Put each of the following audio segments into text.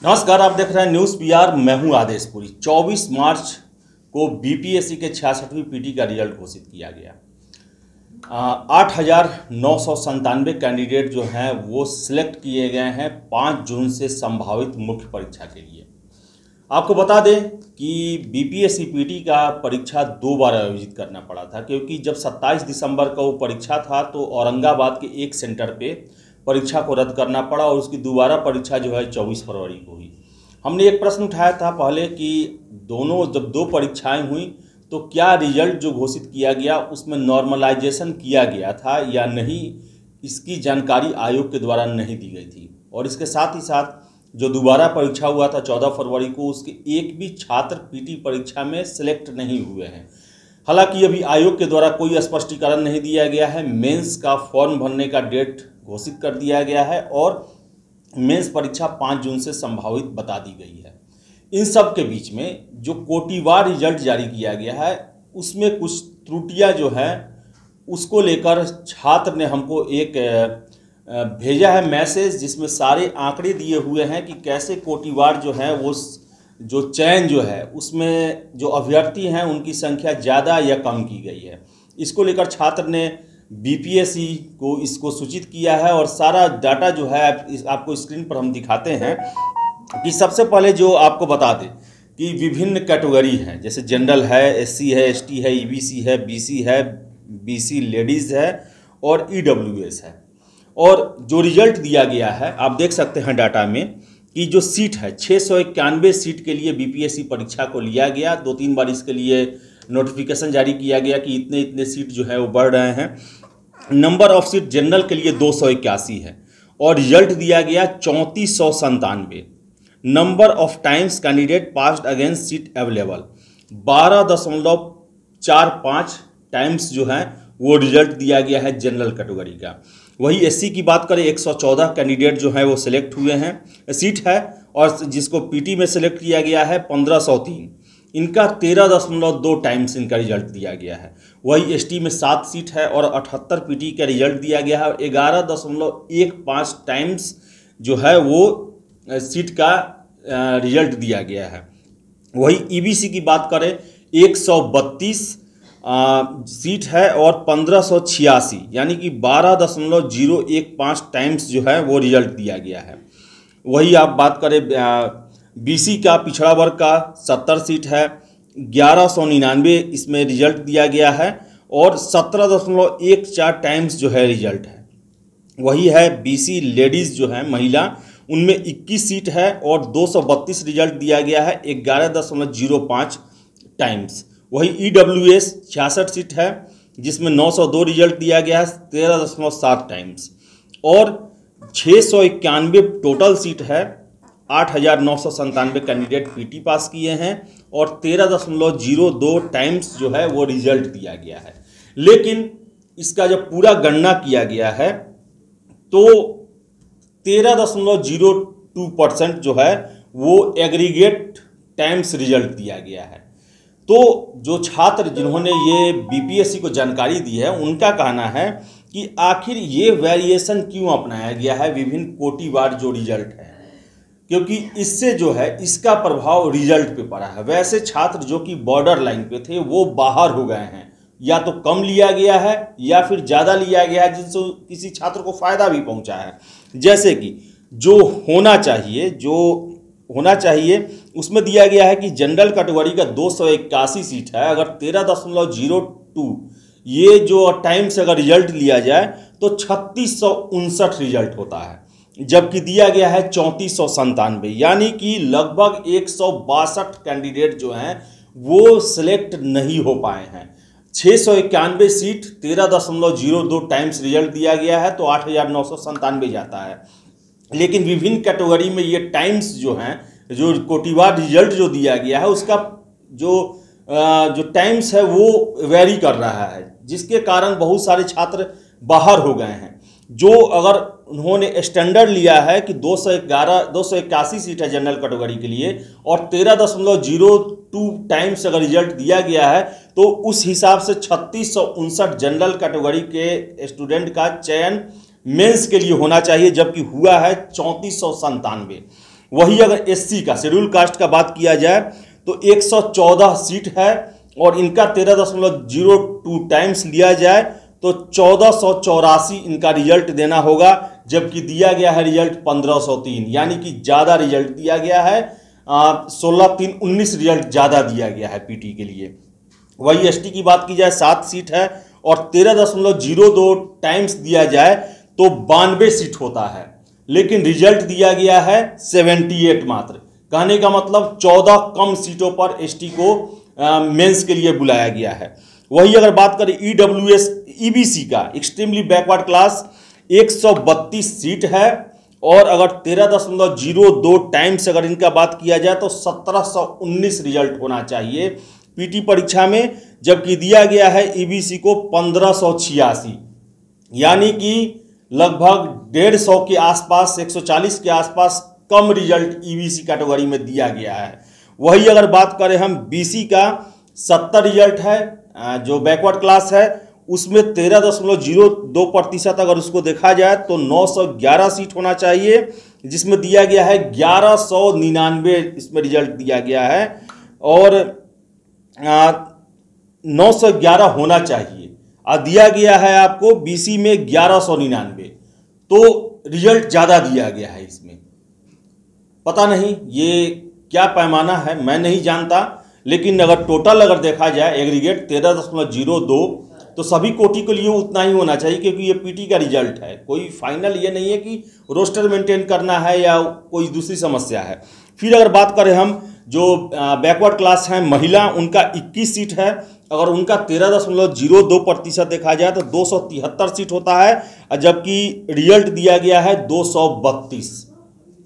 नमस्कार, आप देख रहे हैं न्यूज़ पीआर। मैं हूं आदेशपुरी। 24 मार्च को बीपीएससी के 66वीं पीटी का रिजल्ट घोषित किया गया। 8,997 कैंडिडेट जो हैं वो सिलेक्ट किए गए हैं 5 जून से संभावित मुख्य परीक्षा के लिए। आपको बता दें कि बीपीएससी पीटी का परीक्षा 2 बार आयोजित करना पड़ा था, क्योंकि जब 27 दिसंबर का वो परीक्षा था तो औरंगाबाद के एक सेंटर पे परीक्षा को रद्द करना पड़ा और उसकी दोबारा परीक्षा जो है 24 फरवरी को हुई। हमने एक प्रश्न उठाया था पहले कि जब 2 परीक्षाएं हुई तो क्या रिजल्ट जो घोषित किया गया उसमें नॉर्मलाइजेशन किया गया था या नहीं, इसकी जानकारी आयोग के द्वारा नहीं दी गई थी। और इसके साथ ही साथ जो दोबारा परीक्षा हुआ था 14 फरवरी को, उसके एक भी छात्र पीटी परीक्षा में सिलेक्ट नहीं हुए हैं। हालांकि अभी आयोग के द्वारा कोई स्पष्टीकरण नहीं दिया गया है। मेंस का फॉर्म भरने का डेट घोषित कर दिया गया है और मेंस परीक्षा 5 जून से संभावित बता दी गई है। इन सब के बीच में जो कोटिवार रिजल्ट जारी किया गया है उसमें कुछ त्रुटियां जो है उसको लेकर छात्र ने हमको एक भेजा है मैसेज, जिसमें सारे आंकड़े दिए हुए हैं कि कैसे कोटिवार जो है वो जो चयन जो है उसमें जो अभ्यर्थी हैं उनकी संख्या ज़्यादा या कम की गई है। इसको लेकर छात्र ने बीपीएससी को इसको सूचित किया है और सारा डाटा जो है आपको स्क्रीन पर हम दिखाते हैं। कि सबसे पहले जो आपको बता दें कि विभिन्न कैटेगरी हैं, जैसे जनरल है, एससी है, एसटी है, ईबीसी है, बीसी है, बीसी लेडीज़ है और ईडब्ल्यूएस है। और जो रिजल्ट दिया गया है आप देख सकते हैं डाटा में कि जो सीट है 691 सीट के लिए बीपीएससी परीक्षा को लिया गया। 2-3 बार इसके लिए नोटिफिकेशन जारी किया गया कि इतने इतने सीट जो है वो बढ़ रहे हैं। नंबर ऑफ सीट जनरल के लिए 281 है और रिजल्ट दिया गया 3497। Number of times candidate passed against seat available 12.45 times जो है वो रिजल्ट दिया गया है जनरल कैटेगरी का। वही एससी की बात करें 114 कैंडिडेट जो है वो सिलेक्ट हुए हैं सीट है और जिसको पीटी में सिलेक्ट किया गया है 1503। इनका 13.2 टाइम्स इनका रिजल्ट दिया गया है। वही एसटी में 7 सीट है और 78 पीटी का रिजल्ट दिया गया है। 11.15 टाइम्स जो है वो सीट का रिजल्ट दिया गया है। वही ईबीसी की बात करें 132 सीट है और 1586 यानी कि 12.015 टाइम्स जो है वो रिजल्ट दिया गया है। वही आप बात करें बीसी का पिछड़ा वर्ग का 70 सीट है, 1199 इसमें रिजल्ट दिया गया है और 17.14 टाइम्स जो है रिजल्ट है। वही है बीसी लेडीज़ जो है महिला, उनमें 21 सीट है और 232 रिजल्ट दिया गया है 11.05 टाइम्स। वही ईडब्ल्यूएस 66 सीट है जिसमें 902 रिजल्ट दिया गया है 13.7 टाइम्स और 691 टोटल सीट है। 8,997 कैंडिडेट पीटी पास किए हैं और 13.02 टाइम्स जो है वो रिजल्ट दिया गया है। लेकिन इसका जब पूरा गणना किया गया है तो 13.02% जो है वो एग्रीगेट टाइम्स रिजल्ट दिया गया है। तो जो छात्र जिन्होंने ये बीपीएससी को जानकारी दी है उनका कहना है कि आखिर ये वेरिएशन क्यों अपनाया गया है विभिन्न कोटिवार जो रिजल्ट है, क्योंकि इससे जो है इसका प्रभाव रिजल्ट पे पड़ा है। वैसे छात्र जो कि बॉर्डर लाइन पे थे वो बाहर हो गए हैं, या तो कम लिया गया है या फिर ज़्यादा लिया गया है जिनसे किसी छात्र को फ़ायदा भी पहुंचा है। जैसे कि जो होना चाहिए उसमें दिया गया है कि जनरल कैटेगरी का 281 सीट है। अगर 13.02 ये जो टाइम्स अगर रिजल्ट लिया जाए तो 3659 रिजल्ट होता है, जबकि दिया गया है 3497, यानी कि लगभग 162 कैंडिडेट जो हैं वो सिलेक्ट नहीं हो पाए हैं। 691 सीट 13.02 टाइम्स रिजल्ट दिया गया है तो 8,997 जाता है। लेकिन विभिन्न कैटेगरी में ये टाइम्स जो हैं, जो कोटिवार रिजल्ट जो दिया गया है उसका जो टाइम्स है वो वेरी कर रहा है, जिसके कारण बहुत सारे छात्र बाहर हो गए हैं। जो अगर उन्होंने स्टैंडर्ड लिया है कि 281 सीट है जनरल कैटेगरी के लिए और 13.02 टाइम्स अगर रिजल्ट दिया गया है तो उस हिसाब से 3659 जनरल कैटेगरी के स्टूडेंट का चयन मेंस के लिए होना चाहिए, जबकि हुआ है 3497। वही अगर एससी का, शेड्यूल कास्ट का बात किया जाए तो 114 सीट है और इनका 13.02 टाइम्स लिया जाए तो 1484 इनका रिजल्ट देना होगा, जबकि दिया गया है रिजल्ट 1503, यानी कि ज़्यादा रिजल्ट दिया गया है। 16/3/19 रिजल्ट ज़्यादा दिया गया है पीटी के लिए। वही एसटी की बात की जाए 7 सीट है और 13.02 टाइम्स दिया जाए तो 92 सीट होता है, लेकिन रिजल्ट दिया गया है 78 मात्र। कहने का मतलब 14 कम सीटों पर एसटी को मेंस के लिए बुलाया गया है। वही अगर बात करें ईडब्ल्यूएस ईबीसी का, एक्सट्रीमली बैकवर्ड क्लास, 132 सीट है और अगर 13.02 टाइम्स अगर इनका बात किया जाए तो 1719 रिजल्ट होना चाहिए पीटी परीक्षा में, जबकि दिया गया है ईबीसी को 1586, यानी कि लगभग 150 के आसपास, 140 के आसपास कम रिजल्ट ईबीसी कैटेगरी में दिया गया है। वही अगर बात करें हम बीसी का, 70 रिजल्ट है जो बैकवर्ड क्लास है, उसमें 13.02% अगर उसको देखा जाए तो 911 सीट होना चाहिए, जिसमें दिया गया है 1199 इसमें रिजल्ट दिया गया है और 911 होना चाहिए और दिया गया है आपको बीसी में 1199, तो रिजल्ट ज़्यादा दिया गया है इसमें। पता नहीं ये क्या पैमाना है, मैं नहीं जानता, लेकिन अगर टोटल अगर देखा जाए एग्रीगेट 13.02 तो सभी कोटि के लिए उतना ही होना चाहिए, क्योंकि ये पीटी का रिजल्ट है, कोई फाइनल ये नहीं है कि रोस्टर मेंटेन करना है या कोई दूसरी समस्या है। फिर अगर बात करें हम जो बैकवर्ड क्लास हैं महिला, उनका 21 सीट है, अगर उनका 13.02% देखा जाए तो 273 सीट होता है, जबकि रिजल्ट दिया गया है 232,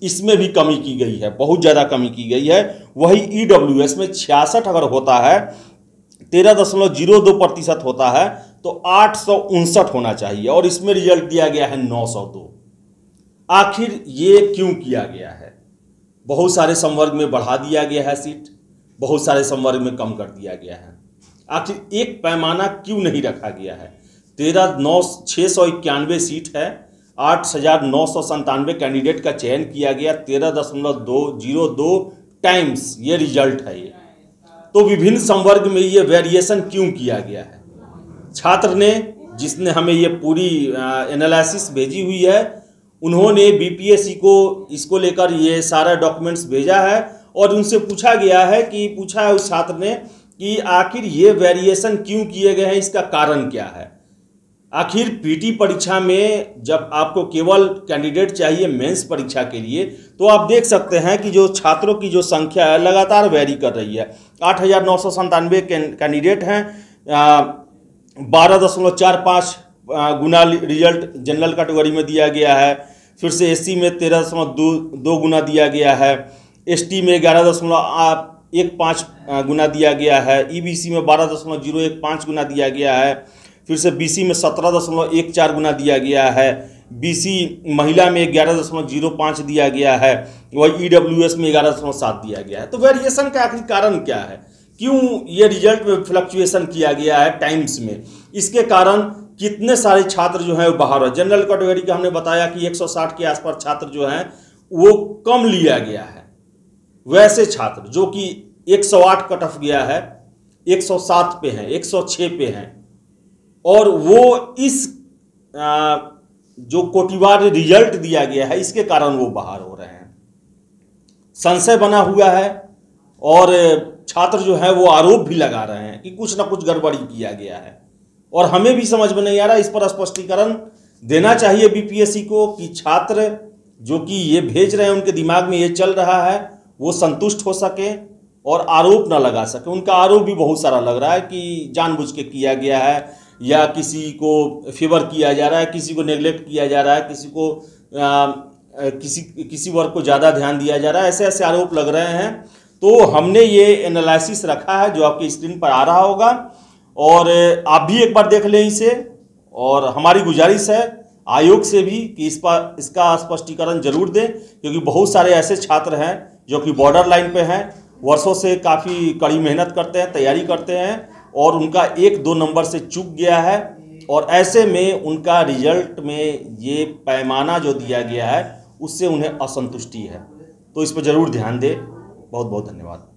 इसमें भी कमी की गई है, बहुत ज़्यादा कमी की गई है। वही ईडब्ल्यूएस में 66 अगर होता है, 13.02% होता है तो 859 होना चाहिए और इसमें रिजल्ट दिया गया है 902। आखिर ये क्यों किया गया है? बहुत सारे संवर्ग में बढ़ा दिया गया है सीट, बहुत सारे संवर्ग में कम कर दिया गया है। आखिर एक पैमाना क्यों नहीं रखा गया है? 691 सीट है, 8,997 कैंडिडेट का चयन किया गया, 13.02 टाइम्स ये रिजल्ट है ये। तो विभिन्न संवर्ग में ये वेरिएशन क्यों किया गया है? छात्र ने, जिसने हमें ये पूरी एनालिसिस भेजी हुई है, उन्होंने बीपीएससी को इसको लेकर ये सारा डॉक्यूमेंट्स भेजा है और उनसे पूछा गया है कि पूछा है उस छात्र ने कि आखिर ये वेरिएशन क्यों किए गए हैं, इसका कारण क्या है। आखिर पीटी परीक्षा में जब आपको केवल कैंडिडेट चाहिए मेंस परीक्षा के लिए, तो आप देख सकते हैं कि जो छात्रों की जो संख्या है लगातार वेरी कर रही है। 8,997 कैंडिडेट हैं, 12.45 गुना रिजल्ट जनरल कैटेगरी में दिया गया है, फिर से एससी में 13.2 गुना दिया गया है, एसटी में 11.15 गुना दिया गया है, ईबीसी में 12.015 गुना दिया गया है, फिर से बीसी में 17.14 गुना दिया गया है, बीसी महिला में 11.05 दिया गया है, वही ईडब्ल्यूएस में 11.7 दिया गया है। तो वेरिएशन का आखिर कारण क्या है? क्यों ये रिजल्ट में फ्लक्चुएशन किया गया है टाइम्स में? इसके कारण कितने सारे छात्र जो हैं वो बाहर है। जनरल कैटेगरी का हमने बताया कि 160 के आसपास छात्र जो हैं वो कम लिया गया है। वैसे छात्र जो कि 108 कट ऑफ गया है, 107 पे हैं, 106 पे हैं, और वो इस जो कोटिवार रिजल्ट दिया गया है इसके कारण वो बाहर हो रहे हैं। संशय बना हुआ है और छात्र जो है वो आरोप भी लगा रहे हैं कि कुछ ना कुछ गड़बड़ी किया गया है, और हमें भी समझ में नहीं आ रहा। इस पर स्पष्टीकरण देना चाहिए बीपीएससी को कि छात्र जो कि ये भेज रहे हैं उनके दिमाग में ये चल रहा है वो संतुष्ट हो सके और आरोप ना लगा सके। उनका आरोप भी बहुत सारा लग रहा है कि जानबूझ के किया गया है या किसी को फेवर किया जा रहा है, किसी को नेग्लेक्ट किया जा रहा है, किसी को किसी वर्ग को ज़्यादा ध्यान दिया जा रहा है, ऐसे ऐसे आरोप लग रहे हैं। तो हमने ये एनालिसिस रखा है जो आपकी स्क्रीन पर आ रहा होगा, और आप भी एक बार देख लें इसे। और हमारी गुजारिश है आयोग से भी कि इसका स्पष्टीकरण जरूर दें, क्योंकि बहुत सारे ऐसे छात्र हैं जो कि बॉर्डर लाइन पे हैं, वर्षों से काफ़ी कड़ी मेहनत करते हैं, तैयारी करते हैं, और उनका 1-2 नंबर से चूक गया है, और ऐसे में उनका रिजल्ट में ये पैमाना जो दिया गया है उससे उन्हें असंतुष्टि है। तो इस पर ज़रूर ध्यान दें। बहुत बहुत धन्यवाद।